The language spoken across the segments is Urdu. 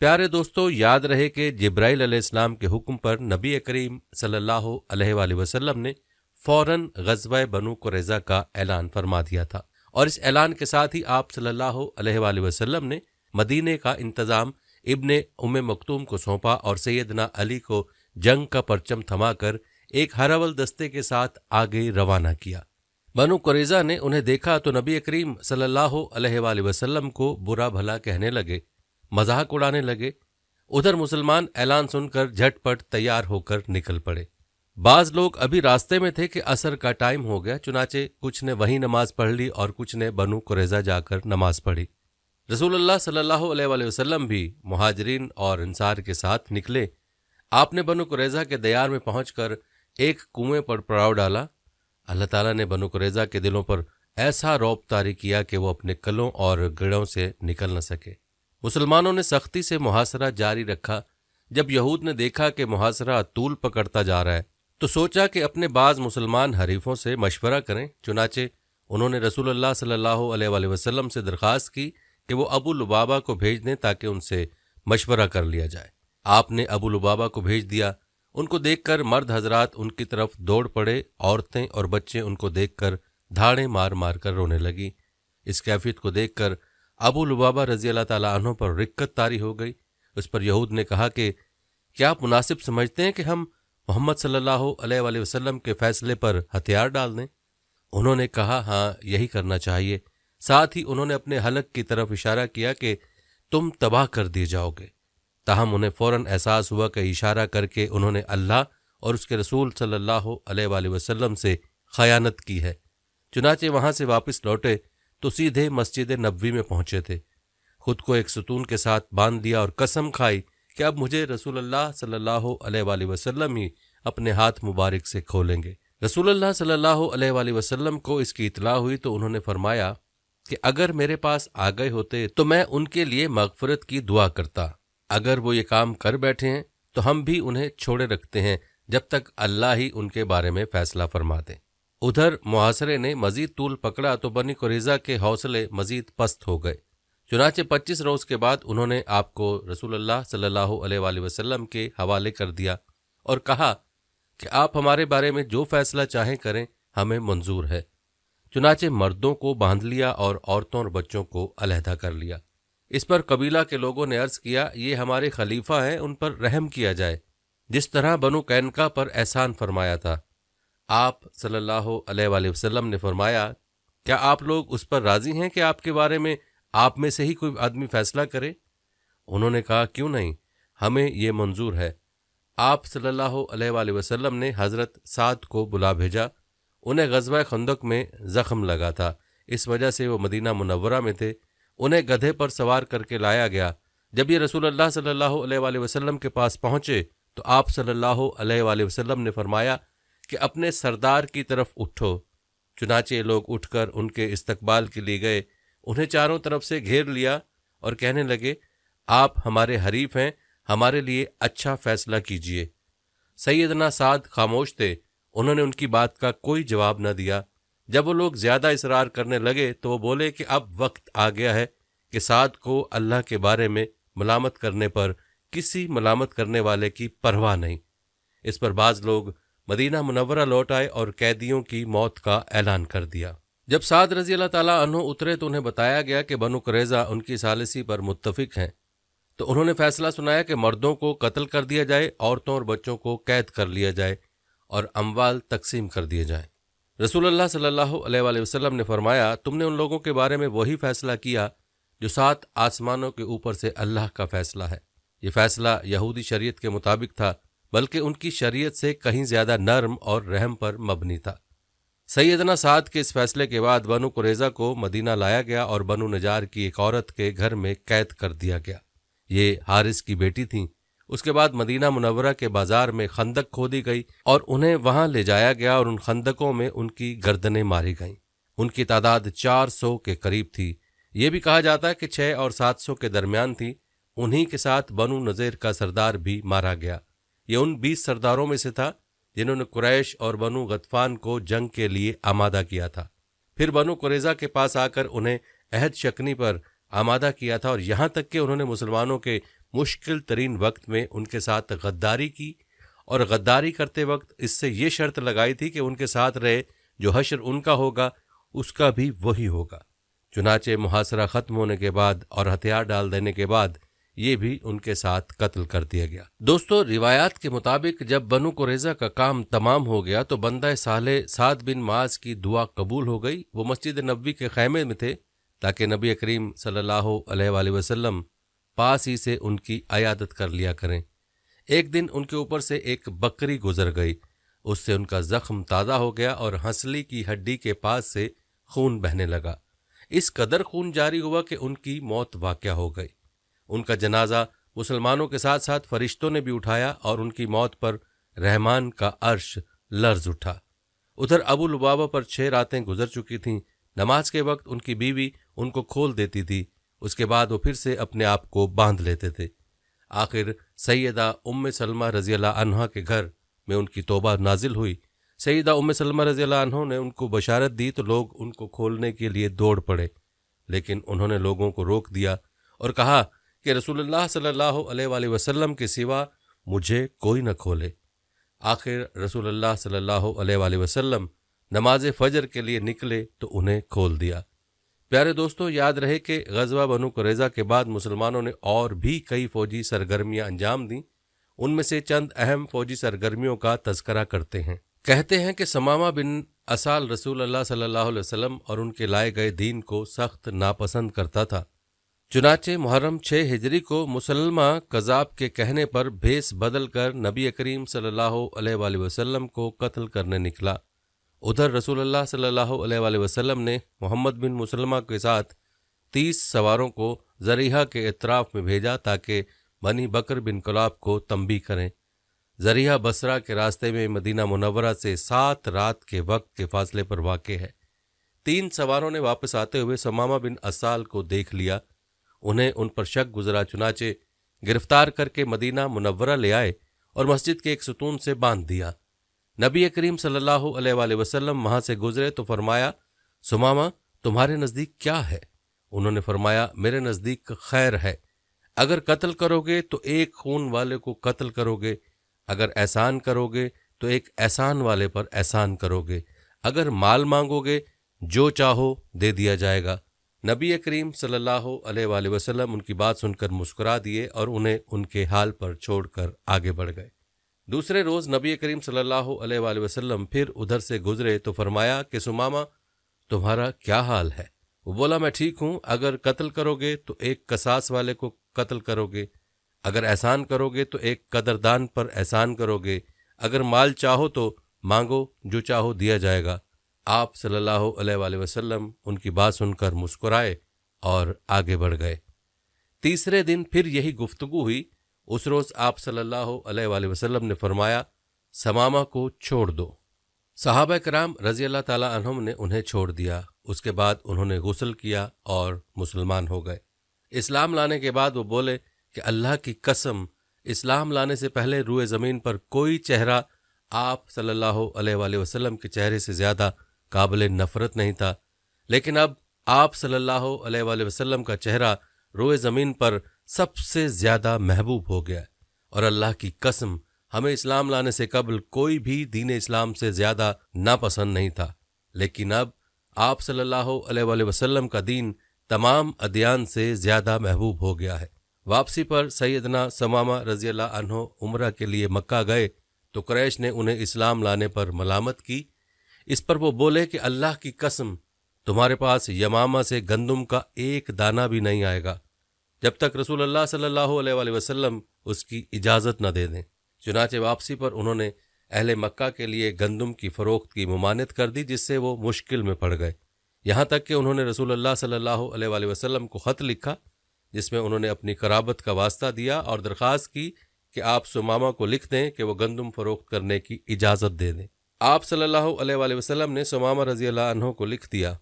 پیارے دوستو، یاد رہے کہ جبرائیل علیہ السلام کے حکم پر نبی کریم صلی اللہ علیہ وآلہ وسلم نے فوراً غزوہ بنو قریظہ کا اعلان فرما دیا تھا، اور اس اعلان کے ساتھ ہی آپ صلی اللہ علیہ وآلہ وسلم نے مدینے کا انتظام ابن ام مکتوم کو سونپا اور سیدنا علی کو جنگ کا پرچم تھما کر ایک ہراول دستے کے ساتھ آگے روانہ کیا۔ بنو قریظہ نے انہیں دیکھا تو نبی کریم صلی اللہ علیہ وآلہ وسلم کو برا بھلا کہنے لگے، مذاق اڑانے لگے۔ ادھر مسلمان اعلان سن کر جھٹ پٹ تیار ہو کر نکل پڑے۔ بعض لوگ ابھی راستے میں تھے کہ عصر کا ٹائم ہو گیا، چنانچہ کچھ نے وہیں نماز پڑھ لی اور کچھ نے بنو قریظہ جا کر نماز پڑھی۔ رسول اللہ صلی اللہ علیہ وآلہ وسلم بھی مہاجرین اور انصار کے ساتھ نکلے۔ آپ نے بنو قریظہ کے دیار میں پہنچ کر ایک کنویں پر پڑاؤ ڈالا۔ اللہ تعالیٰ نے بنو قریظہ کے دلوں پر ایسا رعب طاری کیا کہ وہ اپنے کلوں اور گڑھوں سے نکل نہ سکے۔ مسلمانوں نے سختی سے محاصرہ جاری رکھا۔ جب یہود نے دیکھا کہ محاصرہ طول پکڑتا جا رہا ہے تو سوچا کہ اپنے بعض مسلمان حریفوں سے مشورہ کریں، چنانچہ انہوں نے رسول اللہ صلی اللہ علیہ وآلہ وسلم سے درخواست کی کہ وہ ابو لبابہ کو بھیج دیں تاکہ ان سے مشورہ کر لیا جائے۔ آپ نے ابو لبابہ کو بھیج دیا۔ ان کو دیکھ کر مرد حضرات ان کی طرف دوڑ پڑے، عورتیں اور بچے ان کو دیکھ کر دھاڑیں مار مار کر رونے لگی۔ اس کیفیت کو دیکھ کر ابو لبابہ رضی اللہ تعالیٰ عنہ پر رکت طاری ہو گئی۔ اس پر یہود نے کہا کہ کیا آپ مناسب سمجھتے ہیں کہ ہم محمد صلی اللہ علیہ وآلہ وسلم کے فیصلے پر ہتھیار ڈال دیں؟ انہوں نے کہا ہاں، یہی کرنا چاہیے۔ ساتھ ہی انہوں نے اپنے حلق کی طرف اشارہ کیا کہ تم تباہ کر دیے جاؤ گے۔ تاہم انہیں فوراً احساس ہوا کہ اشارہ کر کے انہوں نے اللہ اور اس کے رسول صلی اللہ علیہ وآلہ وسلم سے خیانت کی ہے۔ چنانچہ وہاں سے واپس لوٹے تو سیدھے مسجد نبوی میں پہنچے تھے۔ خود کو ایک ستون کے ساتھ باندھ دیا اور قسم کھائی کہ اب مجھے رسول اللہ صلی اللہ علیہ وآلہ وسلم ہی اپنے ہاتھ مبارک سے کھولیں گے۔ رسول اللہ صلی اللہ علیہ وآلہ وسلم کو اس کی اطلاع ہوئی تو انہوں نے فرمایا کہ اگر میرے پاس آ گئے ہوتے تو میں ان کے لیے مغفرت کی دعا کرتا۔ اگر وہ یہ کام کر بیٹھے ہیں تو ہم بھی انہیں چھوڑے رکھتے ہیں جب تک اللہ ہی ان کے بارے میں فیصلہ فرما دے۔ ادھر محاصرے نے مزید طول پکڑا تو بنی قریظہ کے حوصلے مزید پست ہو گئے۔ چنانچہ 25 روز کے بعد انہوں نے آپ کو رسول اللہ صلی اللہ علیہ وآلہ وسلم کے حوالے کر دیا اور کہا کہ آپ ہمارے بارے میں جو فیصلہ چاہیں کریں، ہمیں منظور ہے۔ چنانچہ مردوں کو باندھ لیا اور عورتوں اور بچوں کو علیحدہ کر لیا۔ اس پر قبیلہ کے لوگوں نے عرض کیا، یہ ہمارے خلیفہ ہیں، ان پر رحم کیا جائے، جس طرح بنو قینقاع پر احسان فرمایا تھا۔ آپ صلی اللہ علیہ وآلہ وسلم نے فرمایا، کیا آپ لوگ اس پر راضی ہیں کہ آپ کے بارے میں آپ میں سے ہی کوئی آدمی فیصلہ کرے؟ انہوں نے کہا کیوں نہیں، ہمیں یہ منظور ہے۔ آپ صلی اللہ علیہ وآلہ وسلم نے حضرت سعد کو بلا بھیجا۔ انہیں غزوہ خندق میں زخم لگا تھا، اس وجہ سے وہ مدینہ منورہ میں تھے۔ انہیں گدھے پر سوار کر کے لایا گیا۔ جب یہ رسول اللہ صلی اللہ علیہ وآلہ وسلم کے پاس پہنچے تو آپ صلی اللہ علیہ وآلہ وسلم نے فرمایا کہ اپنے سردار کی طرف اٹھو۔ چنانچہ یہ لوگ اٹھ کر ان کے استقبال کے لیے گئے، انہیں چاروں طرف سے گھیر لیا اور کہنے لگے، آپ ہمارے حریف ہیں، ہمارے لیے اچھا فیصلہ کیجیے۔ سیدنا سعد خاموش تھے، انہوں نے ان کی بات کا کوئی جواب نہ دیا۔ جب وہ لوگ زیادہ اصرار کرنے لگے تو وہ بولے کہ اب وقت آ گیا ہے کہ سعد کو اللہ کے بارے میں ملامت کرنے پر کسی ملامت کرنے والے کی پرواہ نہیں۔ اس پر بعض لوگ مدینہ منورہ لوٹ آئے اور قیدیوں کی موت کا اعلان کر دیا۔ جب سعد رضی اللہ تعالیٰ عنہ اترے تو انہیں بتایا گیا کہ بنو قریظہ ان کی ثالثی پر متفق ہیں، تو انہوں نے فیصلہ سنایا کہ مردوں کو قتل کر دیا جائے، عورتوں اور بچوں کو قید کر لیا جائے اور اموال تقسیم کر دیے جائیں۔ رسول اللہ صلی اللہ علیہ وآلہ وسلم نے فرمایا، تم نے ان لوگوں کے بارے میں وہی فیصلہ کیا جو 7 آسمانوں کے اوپر سے اللہ کا فیصلہ ہے۔ یہ فیصلہ یہودی شریعت کے مطابق تھا، بلکہ ان کی شریعت سے کہیں زیادہ نرم اور رحم پر مبنی تھا۔ سیدنا سعد کے اس فیصلے کے بعد بنو قریظہ کو مدینہ لایا گیا اور بنو نجار کی ایک عورت کے گھر میں قید کر دیا گیا۔ یہ حارث کی بیٹی تھیں۔ اس کے بعد مدینہ منورہ کے بازار میں خندق کھودی گئی اور انہیں وہاں لے جایا گیا اور ان خندقوں میں ان کی گردنیں ماری گئیں۔ ان کی تعداد 400 کے قریب تھی۔ یہ بھی کہا جاتا ہے کہ 600 اور 700 کے درمیان تھی۔ انہی کے ساتھ بنو نذیر کا سردار بھی مارا گیا۔ یہ ان 20 سرداروں میں سے تھا جنہوں نے قریش اور بنو غطفان کو جنگ کے لیے آمادہ کیا تھا۔ پھر بنو قریظہ کے پاس آ کر انہیں عہد شکنی پر آمادہ کیا تھا اور یہاں تک کہ انہوں نے مسلمانوں کے مشکل ترین وقت میں ان کے ساتھ غداری کی، اور غداری کرتے وقت اس سے یہ شرط لگائی تھی کہ ان کے ساتھ رہے جو حشر ان کا ہوگا اس کا بھی وہی ہوگا۔ چنانچہ محاصرہ ختم ہونے کے بعد اور ہتھیار ڈال دینے کے بعد یہ بھی ان کے ساتھ قتل کر دیا گیا۔ دوستو، روایات کے مطابق جب بنو قریظہ کا کام تمام ہو گیا تو بندہ صالح سعد بن معاذ کی دعا قبول ہو گئی۔ وہ مسجد نبوی کے خیمے میں تھے تاکہ نبی کریم صلی اللہ علیہ وآلہ وسلم پاس ہی سے ان کی عیادت کر لیا کریں۔ ایک دن ان کے اوپر سے ایک بکری گزر گئی، اس سے ان کا زخم تازہ ہو گیا اور ہنسلی کی ہڈی کے پاس سے خون بہنے لگا۔ اس قدر خون جاری ہوا کہ ان کی موت واقع ہو گئی۔ ان کا جنازہ مسلمانوں کے ساتھ ساتھ فرشتوں نے بھی اٹھایا اور ان کی موت پر رحمان کا عرش لرز اٹھا۔ ادھر ابو لبابہ پر 6 راتیں گزر چکی تھیں۔ نماز کے وقت ان کی بیوی ان کو کھول دیتی تھی، اس کے بعد وہ پھر سے اپنے آپ کو باندھ لیتے تھے۔ آخر سیدہ ام سلمہ رضی اللہ عنہا کے گھر میں ان کی توبہ نازل ہوئی۔ سیدہ ام سلمہ رضی اللہ عنہ نے ان کو بشارت دی تو لوگ ان کو کھولنے کے لیے دوڑ پڑے، لیکن انہوں نے لوگوں کو روک دیا اور کہا کہ رسول اللہ صلی اللہ علیہ وآلہ وسلم کے سوا مجھے کوئی نہ کھولے۔ آخر رسول اللہ صلی اللہ علیہ وآلہ وسلم نماز فجر کے لیے نکلے تو انہیں کھول دیا۔ پیارے دوستو، یاد رہے کہ غزوہ بنو قریظہ کے بعد مسلمانوں نے اور بھی کئی فوجی سرگرمیاں انجام دیں۔ ان میں سے چند اہم فوجی سرگرمیوں کا تذکرہ کرتے ہیں۔ کہتے ہیں کہ ثمامہ بن اسال رسول اللہ صلی اللہ علیہ وسلم اور ان کے لائے گئے دین کو سخت ناپسند کرتا تھا۔ چنانچہ محرم 6 ہجری کو مسلمہ کذاب کے کہنے پر بھیس بدل کر نبی کریم صلی اللہ علیہ وآلہ وسلم کو قتل کرنے نکلا۔ ادھر رسول اللہ صلی اللہ علیہ وآلہ وسلم نے محمد بن مسلمہ کے ساتھ 30 سواروں کو ذریحہ کے اطراف میں بھیجا تاکہ بنی بکر بن کلاب کو تنبیہ کریں۔ ذریحہ بصرہ کے راستے میں مدینہ منورہ سے 7 رات کے وقت کے فاصلے پر واقع ہے۔ 3 سواروں نے واپس آتے ہوئے ثمامہ بن اسال کو دیکھ لیا، انہیں ان پر شک گزرا، چنانچہ گرفتار کر کے مدینہ منورہ لے آئے اور مسجد کے ایک ستون سے باندھ دیا۔ نبی کریم صلی اللہ علیہ وآلہ وسلم وہاں سے گزرے تو فرمایا، ثمامہ تمہارے نزدیک کیا ہے؟ انہوں نے فرمایا، میرے نزدیک خیر ہے۔ اگر قتل کرو گے تو ایک خون والے کو قتل کرو گے، اگر احسان کرو گے تو ایک احسان والے پر احسان کرو گے، اگر مال مانگو گے جو چاہو دے دیا جائے گا۔ نبی کریم صلی اللہ علیہ وآلہ وسلم ان کی بات سن کر مسکرا دیے اور انہیں ان کے حال پر چھوڑ کر آگے بڑھ گئے۔ دوسرے روز نبی کریم صلی اللہ علیہ وآلہ وسلم پھر ادھر سے گزرے تو فرمایا کہ ثمامہ تمہارا کیا حال ہے؟ وہ بولا، میں ٹھیک ہوں۔ اگر قتل کرو گے تو ایک قصاص والے کو قتل کرو گے، اگر احسان کرو گے تو ایک قدردان پر احسان کرو گے، اگر مال چاہو تو مانگو جو چاہو دیا جائے گا۔ آپ صلی اللہ علیہ وآلہ وسلم ان کی بات سن کر مسکرائے اور آگے بڑھ گئے۔ تیسرے دن پھر یہی گفتگو ہوئی۔ اس روز آپ صلی اللہ علیہ وآلہ وسلم نے فرمایا، ثمامہ کو چھوڑ دو۔ صحابہ کرام رضی اللہ تعالی عنہم نے انہیں چھوڑ دیا۔ اس کے بعد انہوں نے غسل کیا اور مسلمان ہو گئے۔ اسلام لانے کے بعد وہ بولے کہ اللہ کی قسم، اسلام لانے سے پہلے روئے زمین پر کوئی چہرہ آپ صلی اللہ علیہ وآلہ وسلم کے چہرے سے زیادہ قابل نفرت نہیں تھا، لیکن اب آپ صلی اللہ علیہ وآلہ وسلم کا چہرہ روئے زمین پر سب سے زیادہ محبوب ہو گیا، اور اللہ کی قسم ہمیں اسلام لانے سے قبل کوئی بھی دین اسلام سے زیادہ ناپسند نہیں تھا، لیکن اب آپ صلی اللہ علیہ وآلہ وسلم کا دین تمام ادیان سے زیادہ محبوب ہو گیا ہے۔ واپسی پر سیدنا ثمامہ رضی اللہ عنہ عمرہ کے لیے مکہ گئے تو قریش نے انہیں اسلام لانے پر ملامت کی۔ اس پر وہ بولے کہ اللہ کی قسم تمہارے پاس یمامہ سے گندم کا ایک دانہ بھی نہیں آئے گا جب تک رسول اللہ صلی اللہ علیہ وآلہ وسلم اس کی اجازت نہ دے دیں۔ چنانچہ واپسی پر انہوں نے اہل مکہ کے لیے گندم کی فروخت کی ممانعت کر دی، جس سے وہ مشکل میں پڑ گئے، یہاں تک کہ انہوں نے رسول اللہ صلی اللہ علیہ وآلہ وسلم کو خط لکھا جس میں انہوں نے اپنی قرابت کا واسطہ دیا اور درخواست کی کہ آپ ثمامہ کو لکھ دیں کہ وہ گندم فروخت کرنے کی اجازت دے دیں۔ آپ صلی اللہ علیہ وآلہ وسلم نے ثمامہ رضی اللہ عنہ کو لکھ دیا۔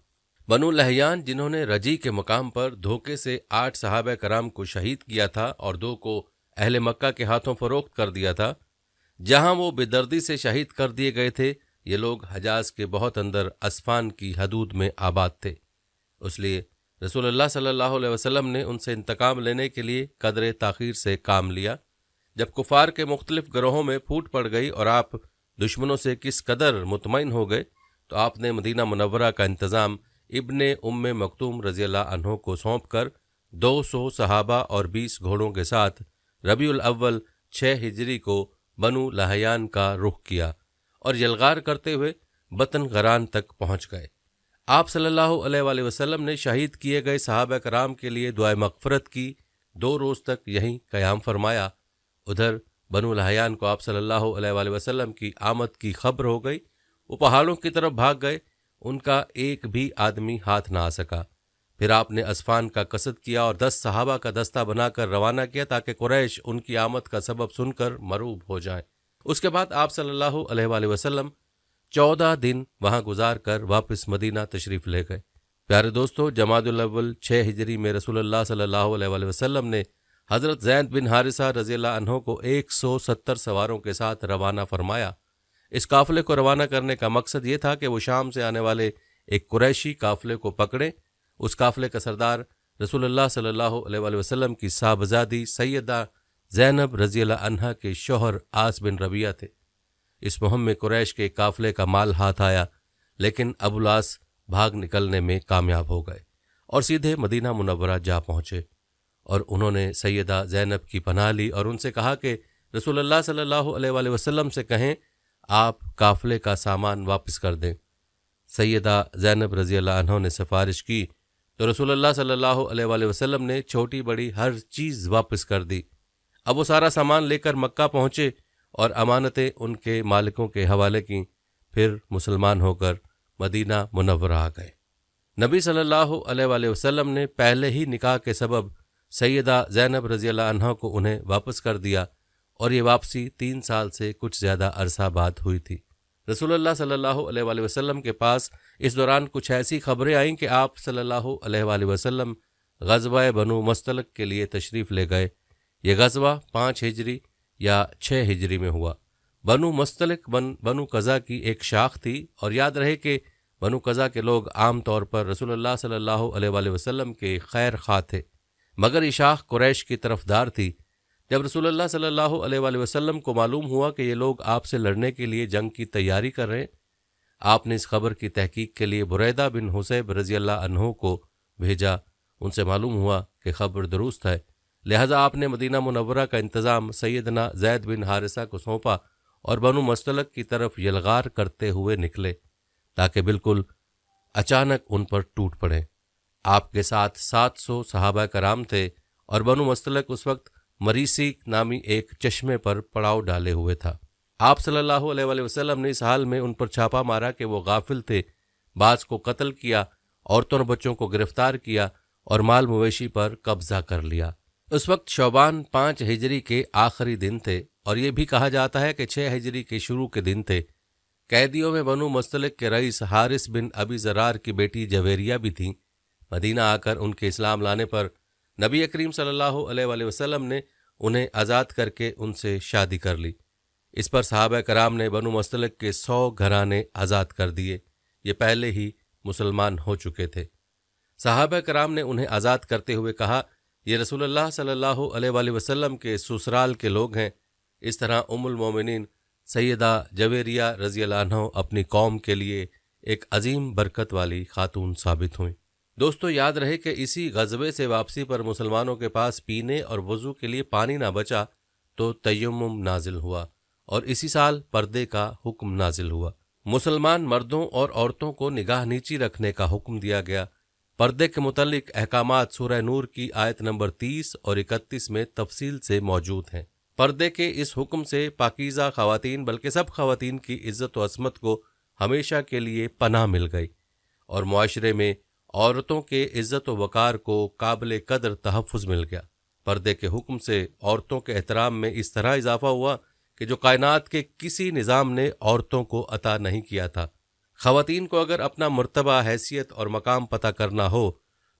بنو لحیان جنہوں نے رجی کے مقام پر دھوکے سے 8 صحابہ کرام کو شہید کیا تھا اور 2 کو اہل مکہ کے ہاتھوں فروخت کر دیا تھا، جہاں وہ بے دردی سے شہید کر دیے گئے تھے، یہ لوگ حجاز کے بہت اندر اسفان کی حدود میں آباد تھے، اس لیے رسول اللہ صلی اللہ علیہ وسلم نے ان سے انتقام لینے کے لیے قدر تاخیر سے کام لیا۔ جب کفار کے مختلف گروہوں میں پھوٹ پڑ گئی اور آپ دشمنوں سے کس قدر مطمئن ہو گئے تو آپ نے مدینہ منورہ کا انتظام ابن ام مکتوم رضی اللہ عنہ کو سونپ کر 200 صحابہ اور 20 گھوڑوں کے ساتھ ربیع الاول 6 ہجری کو بنو لہیان کا رخ کیا اور یلغار کرتے ہوئے بطن غران تک پہنچ گئے۔ آپ صلی اللہ علیہ وآلہ وسلم نے شہید کیے گئے صحابہ کرام کے لیے دعائے مغفرت کی، 2 روز تک یہیں قیام فرمایا۔ ادھر بنو لہیان کو آپ صلی اللہ علیہ وآلہ وسلم کی آمد کی خبر ہو گئی، وہ پہاڑوں کی طرف بھاگ گئے، ان کا ایک بھی آدمی ہاتھ نہ آ سکا۔ پھر آپ نے اسفان کا قصد کیا اور 10 صحابہ کا دستہ بنا کر روانہ کیا تاکہ قریش ان کی آمد کا سبب سن کر مرعوب ہو جائیں۔ اس کے بعد آپ صلی اللہ علیہ وآلہ وسلم 14 دن وہاں گزار کر واپس مدینہ تشریف لے گئے۔ پیارے دوستو، جمادی الاول 6 ہجری میں رسول اللہ صلی اللہ علیہ وآلہ وسلم نے حضرت زید بن حارثہ رضی اللہ عنہ کو 170 سواروں کے ساتھ روانہ فرمایا۔ اس قافلے کو روانہ کرنے کا مقصد یہ تھا کہ وہ شام سے آنے والے ایک قریشی قافلے کو پکڑیں۔ اس قافلے کا سردار رسول اللہ صلی اللہ علیہ وآلہ وسلم کی صاحبزادی سیدہ زینب رضی اللہ عنہا کے شوہر عاص بن ربیعہ تھے۔ اس مہم میں قریش کے قافلے کا مال ہاتھ آیا، لیکن ابو العاص بھاگ نکلنے میں کامیاب ہو گئے اور سیدھے مدینہ منورہ جا پہنچے، اور انہوں نے سیدہ زینب کی پناہ لی اور ان سے کہا کہ رسول اللہ صلی اللہ علیہ وآلہ وسلم سے کہیں آپ قافلے کا سامان واپس کر دیں۔ سیدہ زینب رضی اللہ عنہ نے سفارش کی تو رسول اللہ صلی اللہ علیہ وآلہ وسلم نے چھوٹی بڑی ہر چیز واپس کر دی۔ اب وہ سارا سامان لے کر مکہ پہنچے اور امانتیں ان کے مالکوں کے حوالے کیں، پھر مسلمان ہو کر مدینہ منورہ آ گئے۔ نبی صلی اللہ علیہ وآلہ وسلم نے پہلے ہی نکاح کے سبب سیدہ زینب رضی اللہ عنہ کو انہیں واپس کر دیا، اور یہ واپسی 3 سال سے کچھ زیادہ عرصہ بعد ہوئی تھی۔ رسول اللہ صلی اللہ علیہ وآلہ وسلم کے پاس اس دوران کچھ ایسی خبریں آئیں کہ آپ صلی اللہ علیہ وآلہ وسلم غزوہ بنو مستلق کے لیے تشریف لے گئے۔ یہ غزوہ 5 ہجری یا 6 ہجری میں ہوا۔ بنو مستلق بنو قزا کی ایک شاخ تھی، اور یاد رہے کہ بنو قزا کے لوگ عام طور پر رسول اللہ صلی اللہ علیہ وآلہ وسلم کے خیر خواہ تھے، مگر یہ شاخ قریش کی طرفدار تھی۔ جب رسول اللہ صلی اللہ علیہ وآلہ وسلم کو معلوم ہوا کہ یہ لوگ آپ سے لڑنے کے لیے جنگ کی تیاری کر رہے ہیں، آپ نے اس خبر کی تحقیق کے لیے بریدہ بن حصیب رضی اللہ عنہ کو بھیجا۔ ان سے معلوم ہوا کہ خبر درست ہے، لہذا آپ نے مدینہ منورہ کا انتظام سیدنا زید بن حارثہ کو سونپا اور بنو مستلق کی طرف یلغار کرتے ہوئے نکلے تاکہ بالکل اچانک ان پر ٹوٹ پڑیں۔ آپ کے ساتھ 700 صحابہ کرام تھے، اور بنو مستلق اس وقت مریسی نامی ایک چشمے پر پڑاؤ ڈالے ہوئے تھا۔ آپ صلی اللہ علیہ وآلہ وسلم نے اس حال میں ان پر چھاپا مارا کہ وہ غافل تھے، بعض کو قتل کیا، عورتوں اور بچوں کو گرفتار کیا اور مال مویشی پر قبضہ کر لیا۔ اس وقت شعبان 5 ہجری کے آخری دن تھے، اور یہ بھی کہا جاتا ہے کہ 6 ہجری کے شروع کے دن تھے۔ قیدیوں میں بنو مستلق کے رئیس حارث بن ابی زرار کی بیٹی جویریہ بھی تھیں۔ مدینہ آ کر ان کے اسلام لانے پر نبی کریم صلی اللہ علیہ وآلہ وسلم نے انہیں آزاد کر کے ان سے شادی کر لی۔ اس پر صحابہ کرام نے بنو مستلق کے 100 گھرانے آزاد کر دیے، یہ پہلے ہی مسلمان ہو چکے تھے۔ صحابہ کرام نے انہیں آزاد کرتے ہوئے کہا، یہ رسول اللہ صلی اللہ علیہ وآلہ وسلم کے سسرال کے لوگ ہیں۔ اس طرح ام المومنین سیدہ جویریہ رضی اللہ عنہ اپنی قوم کے لیے ایک عظیم برکت والی خاتون ثابت ہوئیں۔ دوستو، یاد رہے کہ اسی غزوے سے واپسی پر مسلمانوں کے پاس پینے اور وضو کے لیے پانی نہ بچا تو تیمم نازل ہوا، اور اسی سال پردے کا حکم نازل ہوا۔ مسلمان مردوں اور عورتوں کو نگاہ نیچی رکھنے کا حکم دیا گیا۔ پردے کے متعلق احکامات سورہ نور کی آیت نمبر 30 اور 31 میں تفصیل سے موجود ہیں۔ پردے کے اس حکم سے پاکیزہ خواتین بلکہ سب خواتین کی عزت و عصمت کو ہمیشہ کے لیے پناہ مل گئی، اور معاشرے میں عورتوں کے عزت و وقار کو قابل قدر تحفظ مل گیا۔ پردے کے حکم سے عورتوں کے احترام میں اس طرح اضافہ ہوا کہ جو کائنات کے کسی نظام نے عورتوں کو عطا نہیں کیا تھا۔ خواتین کو اگر اپنا مرتبہ، حیثیت اور مقام پتہ کرنا ہو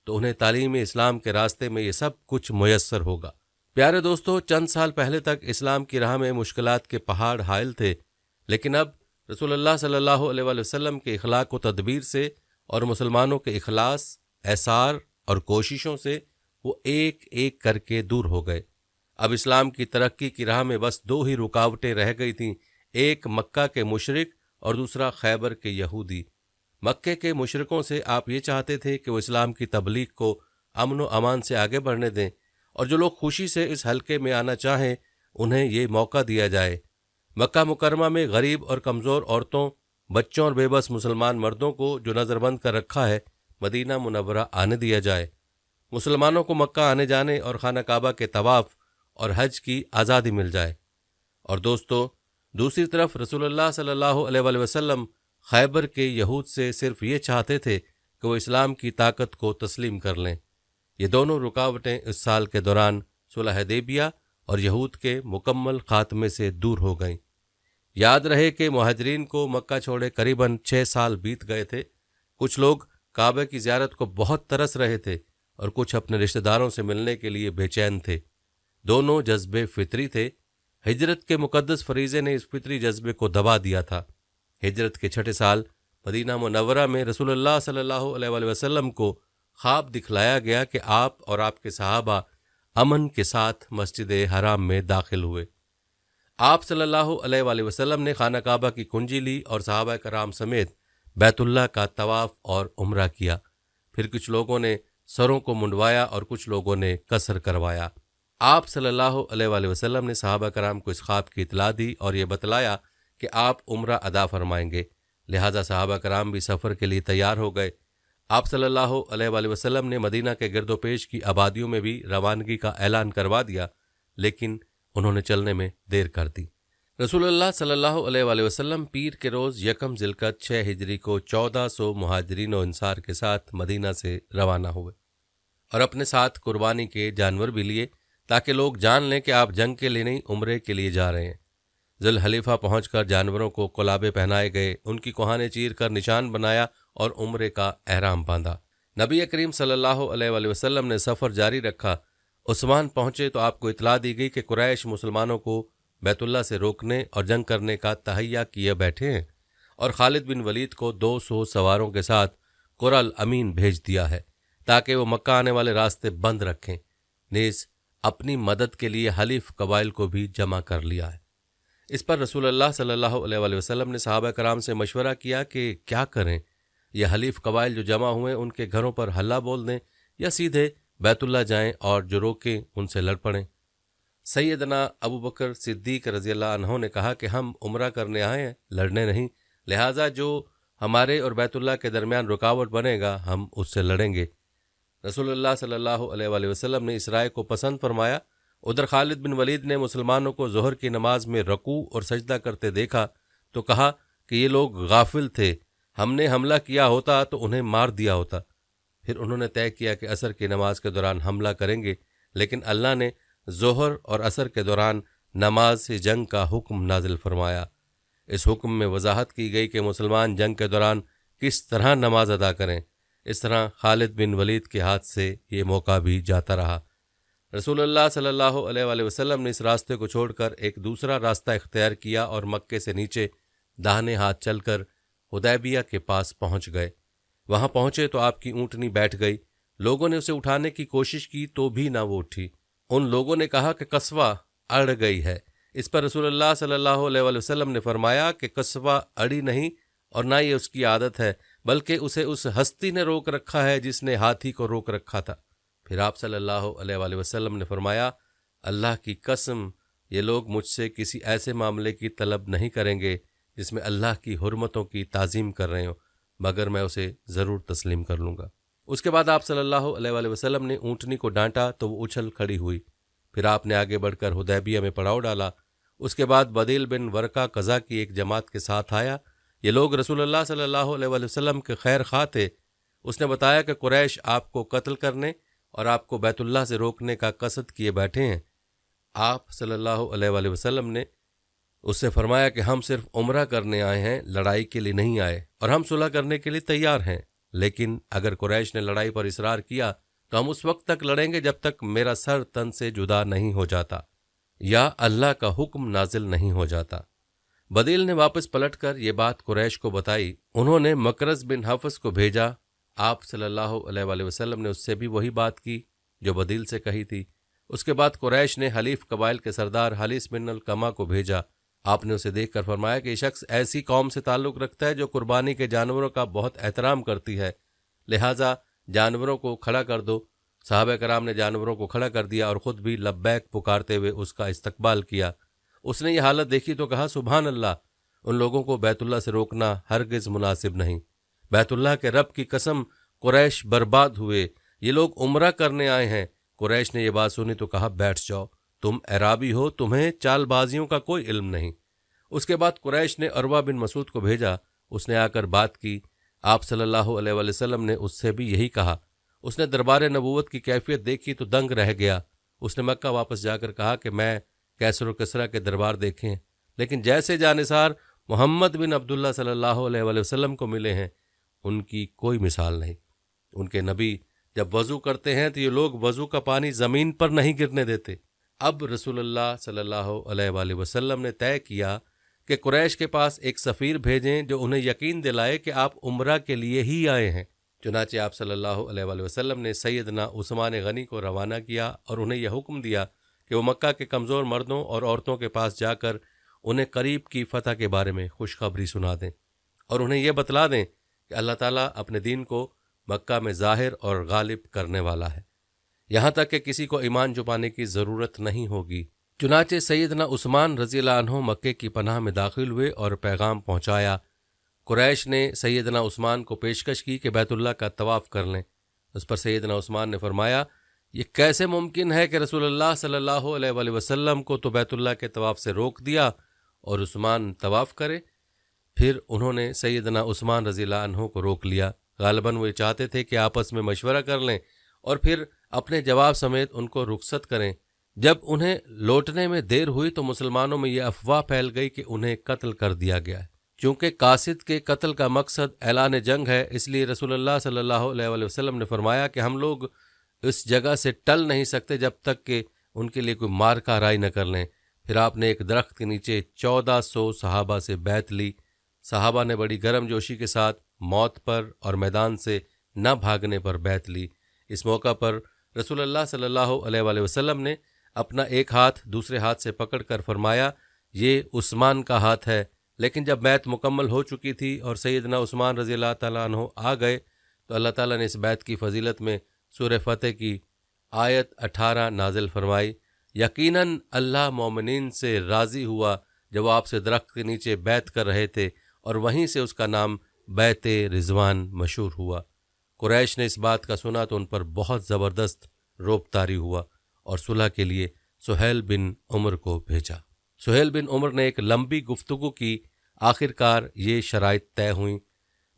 تو انہیں تعلیم اسلام کے راستے میں یہ سب کچھ میسر ہوگا۔ پیارے دوستو، چند سال پہلے تک اسلام کی راہ میں مشکلات کے پہاڑ حائل تھے، لیکن اب رسول اللہ صلی اللہ علیہ وآلہ وسلم کے اخلاق و تدبیر سے اور مسلمانوں کے اخلاص، ایثار اور کوششوں سے وہ ایک ایک کر کے دور ہو گئے۔ اب اسلام کی ترقی کی راہ میں بس دو ہی رکاوٹیں رہ گئی تھیں، ایک مکہ کے مشرک اور دوسرا خیبر کے یہودی۔ مکے کے مشرکوں سے آپ یہ چاہتے تھے کہ وہ اسلام کی تبلیغ کو امن و امان سے آگے بڑھنے دیں، اور جو لوگ خوشی سے اس حلقے میں آنا چاہیں انہیں یہ موقع دیا جائے۔ مکہ مکرمہ میں غریب اور کمزور عورتوں، بچوں اور بے بس مسلمان مردوں کو جو نظر بند کر رکھا ہے، مدینہ منورہ آنے دیا جائے۔ مسلمانوں کو مکہ آنے جانے اور خانہ کعبہ کے طواف اور حج کی آزادی مل جائے۔ اور دوستو، دوسری طرف رسول اللہ صلی اللہ علیہ وآلہ وسلم خیبر کے یہود سے صرف یہ چاہتے تھے کہ وہ اسلام کی طاقت کو تسلیم کر لیں۔ یہ دونوں رکاوٹیں اس سال کے دوران صلح حدیبیہ اور یہود کے مکمل خاتمے سے دور ہو گئیں۔ یاد رہے کہ مہاجرین کو مکہ چھوڑے قریباً 6 سال بیت گئے تھے۔ کچھ لوگ کعبہ کی زیارت کو بہت ترس رہے تھے اور کچھ اپنے رشتہ داروں سے ملنے کے لیے بے چین تھے۔ دونوں جذبے فطری تھے۔ ہجرت کے مقدس فریضے نے اس فطری جذبے کو دبا دیا تھا۔ ہجرت کے 6 سال مدینہ منورہ میں رسول اللہ صلی اللہ علیہ وآلہ وسلم کو خواب دکھلایا گیا کہ آپ اور آپ کے صحابہ امن کے ساتھ مسجد حرام میں داخل ہوئے۔ آپ صلی اللہ علیہ وآلہ وسلم نے خانہ کعبہ کی کنجی لی اور صحابہ کرام سمیت بیت اللہ کا طواف اور عمرہ کیا۔ پھر کچھ لوگوں نے سروں کو منڈوایا اور کچھ لوگوں نے قصر کروایا۔ آپ صلی اللہ علیہ وآلہ وسلم نے صحابہ کرام کو اس خواب کی اطلاع دی اور یہ بتلایا کہ آپ عمرہ ادا فرمائیں گے، لہٰذا صحابہ کرام بھی سفر کے لیے تیار ہو گئے۔ آپ صلی اللہ علیہ وآلہ وسلم نے مدینہ کے گرد و پیش کی آبادیوں میں بھی روانگی کا اعلان کروا دیا، لیکن انہوں نے چلنے میں دیر کر دی۔ رسول اللہ صلی اللہ علیہ وآلہ وسلم پیر کے روز یکم ذی القعدہ 6 ہجری کو 1400 مہاجرین و انصار کے ساتھ مدینہ سے روانہ ہوئے اور اپنے ساتھ قربانی کے جانور بھی لیے تاکہ لوگ جان لیں کہ آپ جنگ کے لیے نہیں عمرے کے لیے جا رہے ہیں۔ ذی الحلیفہ پہنچ کر جانوروں کو قلابے پہنائے گئے، ان کی کوہانے چیر کر نشان بنایا اور عمرے کا احرام باندھا۔ نبی کریم صلی اللہ علیہ وآلہ وسلم نے سفر جاری رکھا۔ عثمان پہنچے تو آپ کو اطلاع دی گئی کہ قریش مسلمانوں کو بیت اللہ سے روکنے اور جنگ کرنے کا تہیہ کیے بیٹھے ہیں، اور خالد بن ولید کو 200 سواروں کے ساتھ قرى الامین بھیج دیا ہے تاکہ وہ مکہ آنے والے راستے بند رکھیں۔ نیز اپنی مدد کے لیے حلیف قبائل کو بھی جمع کر لیا ہے۔ اس پر رسول اللہ صلی اللہ علیہ وآلہ وسلم نے صحابہ کرام سے مشورہ کیا کہ کیا کریں، یہ حلیف قبائل جو جمع ہوئے ان کے گھروں پر حلہ بول دیں یا سیدھے بیت اللہ جائیں اور جو روکیں ان سے لڑ پڑیں۔ سیدنا ابو بکر صدیق رضی اللہ عنہ نے کہا کہ ہم عمرہ کرنے آئے ہیں، لڑنے نہیں، لہٰذا جو ہمارے اور بیت اللہ کے درمیان رکاوٹ بنے گا ہم اس سے لڑیں گے۔ رسول اللہ صلی اللہ علیہ وآلہ وسلم نے اس رائے کو پسند فرمایا۔ ادھر خالد بن ولید نے مسلمانوں کو ظہر کی نماز میں رکوع اور سجدہ کرتے دیکھا تو کہا کہ یہ لوگ غافل تھے، ہم نے حملہ کیا ہوتا تو انہیں مار دیا ہوتا۔ پھر انہوں نے طے کیا کہ عصر کی نماز کے دوران حملہ کریں گے، لیکن اللہ نے ظہر اور عصر کے دوران نماز سے جنگ کا حکم نازل فرمایا۔ اس حکم میں وضاحت کی گئی کہ مسلمان جنگ کے دوران کس طرح نماز ادا کریں۔ اس طرح خالد بن ولید کے ہاتھ سے یہ موقع بھی جاتا رہا۔ رسول اللہ صلی اللہ علیہ وآلہ وسلم نے اس راستے کو چھوڑ کر ایک دوسرا راستہ اختیار کیا اور مکے سے نیچے داہنے ہاتھ چل کر حدیبیہ کے پاس پہنچ گئے۔ وہاں پہنچے تو آپ کی اونٹنی بیٹھ گئی۔ لوگوں نے اسے اٹھانے کی کوشش کی تو بھی نہ وہ اٹھی۔ ان لوگوں نے کہا کہ قصوہ اڑ گئی ہے۔ اس پر رسول اللہ صلی اللہ علیہ وآلہ وسلم نے فرمایا کہ قصوہ اڑی نہیں اور نہ یہ اس کی عادت ہے، بلکہ اسے اس ہستی نے روک رکھا ہے جس نے ہاتھی کو روک رکھا تھا۔ پھر آپ صلی اللہ علیہ وآلہ وسلم نے فرمایا، اللہ کی قسم یہ لوگ مجھ سے کسی ایسے معاملے کی طلب نہیں کریں گے جس میں اللہ کی حرمتوں کی تعظیم کر رہے ہوں، مگر میں اسے ضرور تسلیم کر لوں گا۔ اس کے بعد آپ صلی اللہ علیہ وآلہ وسلم نے اونٹنی کو ڈانٹا تو وہ اچھل کھڑی ہوئی۔ پھر آپ نے آگے بڑھ کر حدیبیہ میں پڑاؤ ڈالا۔ اس کے بعد بدیل بن ورقہ قضا کی ایک جماعت کے ساتھ آیا۔ یہ لوگ رسول اللہ صلی اللہ علیہ وآلہ وسلم کے خیر خواہ تھے۔ اس نے بتایا کہ قریش آپ کو قتل کرنے اور آپ کو بیت اللہ سے روکنے کا قصد کیے بیٹھے ہیں۔ آپ صلی اللہ علیہ وآلہ وسلم نے اس سے فرمایا کہ ہم صرف عمرہ کرنے آئے ہیں، لڑائی کے لیے نہیں آئے، اور ہم صلح کرنے کے لیے تیار ہیں، لیکن اگر قریش نے لڑائی پر اصرار کیا تو ہم اس وقت تک لڑیں گے جب تک میرا سر تن سے جدا نہیں ہو جاتا یا اللہ کا حکم نازل نہیں ہو جاتا۔ بدیل نے واپس پلٹ کر یہ بات قریش کو بتائی۔ انہوں نے مکرز بن حفص کو بھیجا آپ صلی اللہ علیہ وآلہ وسلم نے اس سے بھی وہی بات کی جو بدیل سے کہی تھی۔ اس کے بعد قریش نے حلیف قبائل کے سردار حلیس بن القما کو بھیجا۔ آپ نے اسے دیکھ کر فرمایا کہ یہ شخص ایسی قوم سے تعلق رکھتا ہے جو قربانی کے جانوروں کا بہت احترام کرتی ہے، لہٰذا جانوروں کو کھڑا کر دو۔ صحابہ کرام نے جانوروں کو کھڑا کر دیا اور خود بھی لبیک پکارتے ہوئے اس کا استقبال کیا۔ اس نے یہ حالت دیکھی تو کہا سبحان اللہ، ان لوگوں کو بیت اللہ سے روکنا ہرگز مناسب نہیں۔ بیت اللہ کے رب کی قسم، قریش برباد ہوئے، یہ لوگ عمرہ کرنے آئے ہیں۔ قریش نے یہ بات سنی تو کہا بیٹھ جاؤ، تم اعرابی ہو، تمہیں چال بازیوں کا کوئی علم نہیں۔ اس کے بعد قریش نے عروہ بن مسعود کو بھیجا، اس نے آ کر بات کی۔ آپ صلی اللہ علیہ وآلہ وسلم نے اس سے بھی یہی کہا۔ اس نے دربار نبوت کی کیفیت دیکھی تو دنگ رہ گیا۔ اس نے مکہ واپس جا کر کہا کہ میں کیسر و کسریٰ کے دربار دیکھیں، لیکن جیسے جانثار محمد بن عبداللہ صلی اللہ علیہ وآلہ وسلم کو ملے ہیں ان کی کوئی مثال نہیں۔ ان کے نبی جب وضو کرتے ہیں تو یہ لوگ وضو کا پانی زمین پر نہیں گرنے دیتے۔ اب رسول اللہ صلی اللہ علیہ وآلہ وسلم نے طے کیا کہ قریش کے پاس ایک سفیر بھیجیں جو انہیں یقین دلائے کہ آپ عمرہ کے لیے ہی آئے ہیں۔ چنانچہ آپ صلی اللہ علیہ وآلہ وسلم نے سیدنا عثمان غنی کو روانہ کیا اور انہیں یہ حکم دیا کہ وہ مکہ کے کمزور مردوں اور عورتوں کے پاس جا کر انہیں قریب کی فتح کے بارے میں خوشخبری سنا دیں اور انہیں یہ بتلا دیں کہ اللہ تعالیٰ اپنے دین کو مکہ میں ظاہر اور غالب کرنے والا ہے، یہاں تک کہ کسی کو ایمان چھپانے کی ضرورت نہیں ہوگی۔ چنانچہ سیدنا عثمان رضی اللہ عنہ مکے کی پناہ میں داخل ہوئے اور پیغام پہنچایا۔ قریش نے سیدنا عثمان کو پیشکش کی کہ بیت اللہ کا طواف کر لیں۔ اس پر سیدنا عثمان نے فرمایا یہ کیسے ممکن ہے کہ رسول اللہ صلی اللہ علیہ وآلہ وسلم کو تو بیت اللہ کے طواف سے روک دیا اور عثمان طواف کرے؟ پھر انہوں نے سیدنا عثمان رضی اللہ عنہ کو روک لیا۔ غالباً وہ چاہتے تھے کہ آپس میں مشورہ کر لیں اور پھر اپنے جواب سمیت ان کو رخصت کریں۔ جب انہیں لوٹنے میں دیر ہوئی تو مسلمانوں میں یہ افواہ پھیل گئی کہ انہیں قتل کر دیا گیا ہے۔ چونکہ قاصد کے قتل کا مقصد اعلان جنگ ہے، اس لیے رسول اللہ صلی اللہ علیہ وآلہ وسلم نے فرمایا کہ ہم لوگ اس جگہ سے ٹل نہیں سکتے جب تک کہ ان کے لیے کوئی مار کا رائی نہ کر لیں۔ پھر آپ نے ایک درخت کے نیچے 1400 صحابہ سے بیعت لی۔ صحابہ نے بڑی گرم جوشی کے ساتھ موت پر اور میدان سے نہ بھاگنے پر بیعت لی۔ اس موقع پر رسول اللہ صلی اللہ علیہ وآلہ وسلم نے اپنا ایک ہاتھ دوسرے ہاتھ سے پکڑ کر فرمایا یہ عثمان کا ہاتھ ہے۔ لیکن جب بیعت مکمل ہو چکی تھی اور سیدنا عثمان رضی اللہ تعالیٰ عنہ آ گئے تو اللہ تعالیٰ نے اس بیعت کی فضیلت میں سورہ فتح کی آیت 18 نازل فرمائی۔ یقیناً اللہ مومنین سے راضی ہوا جب وہ آپ سے درخت کے نیچے بیعت کر رہے تھے، اور وہیں سے اس کا نام بیعت رضوان مشہور ہوا۔ قریش نے اس بات کا سنا تو ان پر بہت زبردست رعب طاری ہوا اور صلح کے لیے سہیل بن عمر کو بھیجا۔ سہیل بن عمر نے ایک لمبی گفتگو کی، آخر کار یہ شرائط طے ہوئیں۔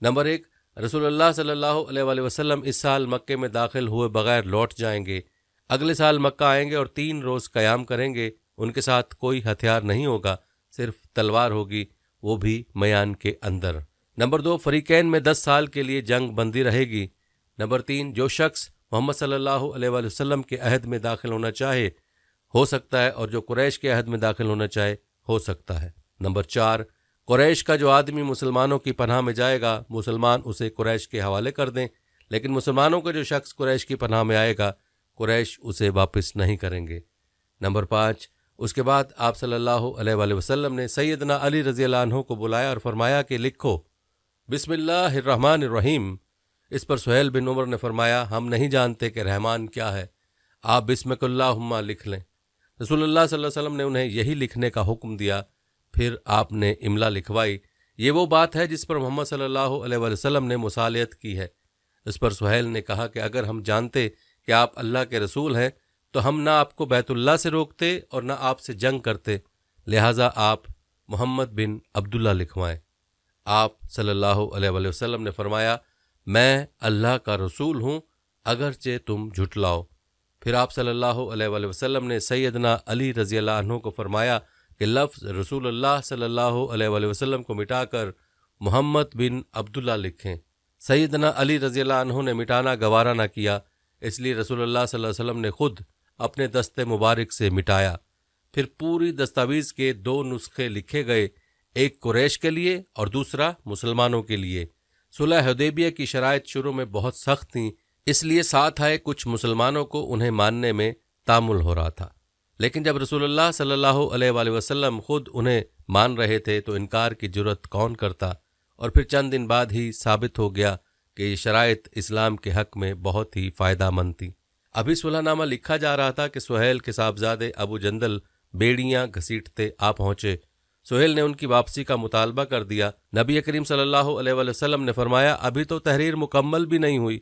نمبر 1، رسول اللہ صلی اللہ علیہ وآلہ وسلم اس سال مکے میں داخل ہوئے بغیر لوٹ جائیں گے، اگلے سال مکہ آئیں گے اور 3 روز قیام کریں گے۔ ان کے ساتھ کوئی ہتھیار نہیں ہوگا، صرف تلوار ہوگی، وہ بھی میان کے اندر۔ نمبر 2، فریقین میں 10 سال کے لیے جنگ بندی رہے گی۔ نمبر 3، جو شخص محمد صلی اللہ علیہ وآلہ وسلم کے عہد میں داخل ہونا چاہے ہو سکتا ہے، اور جو قریش کے عہد میں داخل ہونا چاہے ہو سکتا ہے۔ نمبر 4، قریش کا جو آدمی مسلمانوں کی پناہ میں جائے گا مسلمان اسے قریش کے حوالے کر دیں، لیکن مسلمانوں کا جو شخص قریش کی پناہ میں آئے گا قریش اسے واپس نہیں کریں گے۔ نمبر 5، اس کے بعد آپ صلی اللہ علیہ وآلہ وسلم نے سیدنا علی رضی اللہ عنہ کو بلایا اور فرمایا کہ لکھو بسم اللہ الرحمن الرحیم۔ اس پر سہیل بن عمر نے فرمایا ہم نہیں جانتے کہ رحمان کیا ہے، آپ بسمک اللہم لکھ لیں۔ رسول اللہ صلی اللہ علیہ وسلم نے انہیں یہی لکھنے کا حکم دیا، پھر آپ نے املا لکھوائی۔ یہ وہ بات ہے جس پر محمد صلی اللہ علیہ وآلہ وسلم نے مصالحت کی ہے۔ اس پر سہیل نے کہا کہ اگر ہم جانتے کہ آپ اللہ کے رسول ہیں تو ہم نہ آپ کو بیت اللہ سے روکتے اور نہ آپ سے جنگ کرتے، لہٰذا آپ محمد بن عبداللہ لکھوائیں۔ آپ صلی اللہ علیہ وآلہ وسلم نے فرمایا میں اللہ کا رسول ہوں اگرچہ تم جھٹلاؤ۔ پھر آپ صلی اللہ علیہ وآلہ وسلم نے سیدنا علی رضی اللہ عنہ کو فرمایا کہ لفظ رسول اللہ صلی اللہ علیہ وآلہ وسلم کو مٹا کر محمد بن عبداللہ لکھیں۔ سیدنا علی رضی اللہ عنہ نے مٹانا گوارا نہ کیا، اس لیے رسول اللہ صلی اللہ علیہ وسلم نے خود اپنے دست مبارک سے مٹایا۔ پھر پوری دستاویز کے 2 نسخے لکھے گئے، ایک قریش کے لیے اور دوسرا مسلمانوں کے لیے۔ صلح حدیبیہ کی شرائط شروع میں بہت سخت تھیں، اس لیے ساتھ آئے کچھ مسلمانوں کو انہیں ماننے میں تامل ہو رہا تھا، لیکن جب رسول اللہ صلی اللہ علیہ وآلہ وسلم خود انہیں مان رہے تھے تو انکار کی جرت کون کرتا، اور پھر چند دن بعد ہی ثابت ہو گیا کہ یہ شرائط اسلام کے حق میں بہت ہی فائدہ مند تھی۔ ابھی صلح نامہ لکھا جا رہا تھا کہ سہیل کے صاحبزادے ابو جندل بیڑیاں گھسیٹتے آ پہنچے۔ سہیل نے ان کی واپسی کا مطالبہ کر دیا۔ نبی کریم صلی اللہ علیہ وآلہ وسلم نے فرمایا ابھی تو تحریر مکمل بھی نہیں ہوئی۔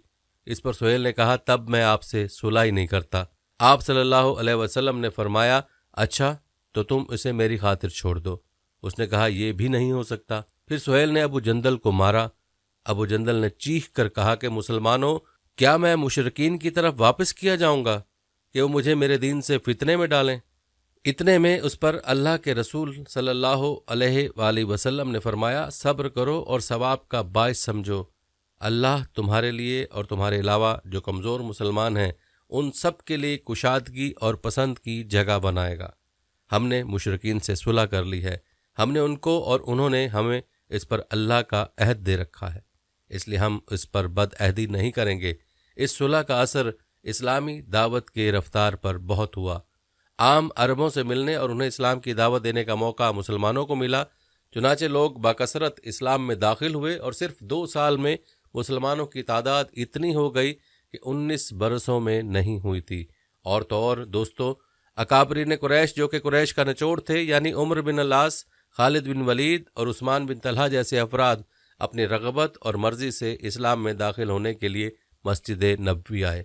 اس پر سہیل نے کہا تب میں آپ سے صلح ہی نہیں کرتا۔ آپ صلی اللہ علیہ وسلم نے فرمایا اچھا تو تم اسے میری خاطر چھوڑ دو۔ اس نے کہا یہ بھی نہیں ہو سکتا۔ پھر سہیل نے ابو جندل کو مارا۔ ابو جندل نے چیخ کر کہا کہ مسلمانوں، کیا میں مشرکین کی طرف واپس کیا جاؤں گا کہ وہ مجھے میرے دین سے فتنے میں ڈالیں؟ اتنے میں اس پر اللہ کے رسول صلی اللہ علیہ وآلہ وسلم نے فرمایا صبر کرو اور ثواب کا باعث سمجھو، اللہ تمہارے لیے اور تمہارے علاوہ جو کمزور مسلمان ہیں ان سب کے لیے کشادگی اور پسند کی جگہ بنائے گا۔ ہم نے مشرکین سے صلح کر لی ہے، ہم نے ان کو اور انہوں نے ہمیں اس پر اللہ کا عہد دے رکھا ہے، اس لیے ہم اس پر بد عہدی نہیں کریں گے۔ اس صلح کا اثر اسلامی دعوت کے رفتار پر بہت ہوا۔ عام عربوں سے ملنے اور انہیں اسلام کی دعوت دینے کا موقع مسلمانوں کو ملا، چنانچہ لوگ بکثرت اسلام میں داخل ہوئے اور صرف 2 سال میں مسلمانوں کی تعداد اتنی ہو گئی کہ 19 برسوں میں نہیں ہوئی تھی۔ اور تو اور دوستو، اکابرین قریش جو کہ قریش کا نچوڑ تھے، یعنی عمر بن العاص، خالد بن ولید اور عثمان بن طلحہ جیسے افراد اپنی رغبت اور مرضی سے اسلام میں داخل ہونے کے لیے مسجد نبوی آئے،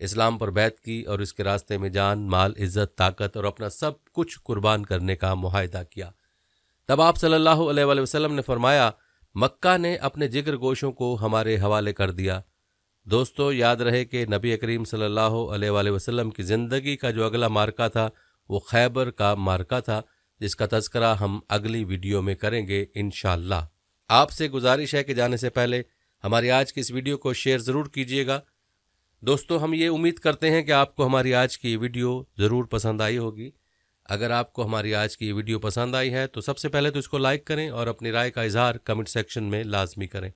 اسلام پر بیعت کی اور اس کے راستے میں جان، مال، عزت، طاقت اور اپنا سب کچھ قربان کرنے کا معاہدہ کیا۔ تب آپ صلی اللہ علیہ وآلہ وسلم نے فرمایا مکہ نے اپنے جگر گوشوں کو ہمارے حوالے کر دیا۔ دوستو یاد رہے کہ نبی کریم صلی اللہ علیہ وآلہ وسلم کی زندگی کا جو اگلا مارکہ تھا وہ خیبر کا مارکہ تھا، جس کا تذکرہ ہم اگلی ویڈیو میں کریں گے انشاءاللہ۔ آپ سے گزارش ہے کہ جانے سے پہلے ہماری آج کی اس ویڈیو کو شیئر ضرور کیجیے گا۔ دوستو ہم یہ امید کرتے ہیں کہ آپ کو ہماری آج کی ویڈیو ضرور پسند آئی ہوگی۔ اگر آپ کو ہماری آج کی ویڈیو پسند آئی ہے تو سب سے پہلے تو اس کو لائک کریں اور اپنی رائے کا اظہار کمنٹ سیکشن میں لازمی کریں،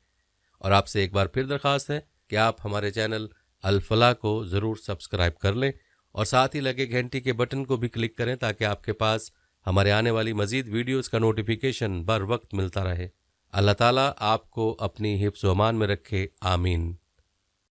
اور آپ سے ایک بار پھر درخواست ہے کہ آپ ہمارے چینل الفلاح کو ضرور سبسکرائب کر لیں اور ساتھ ہی لگے گھنٹی کے بٹن کو بھی کلک کریں تاکہ آپ کے پاس ہمارے آنے والی مزید ویڈیوز کا نوٹیفیکیشن بر وقت ملتا رہے۔ اللہ تعالیٰ آپ کو اپنی حفظ و امان میں رکھے، آمین۔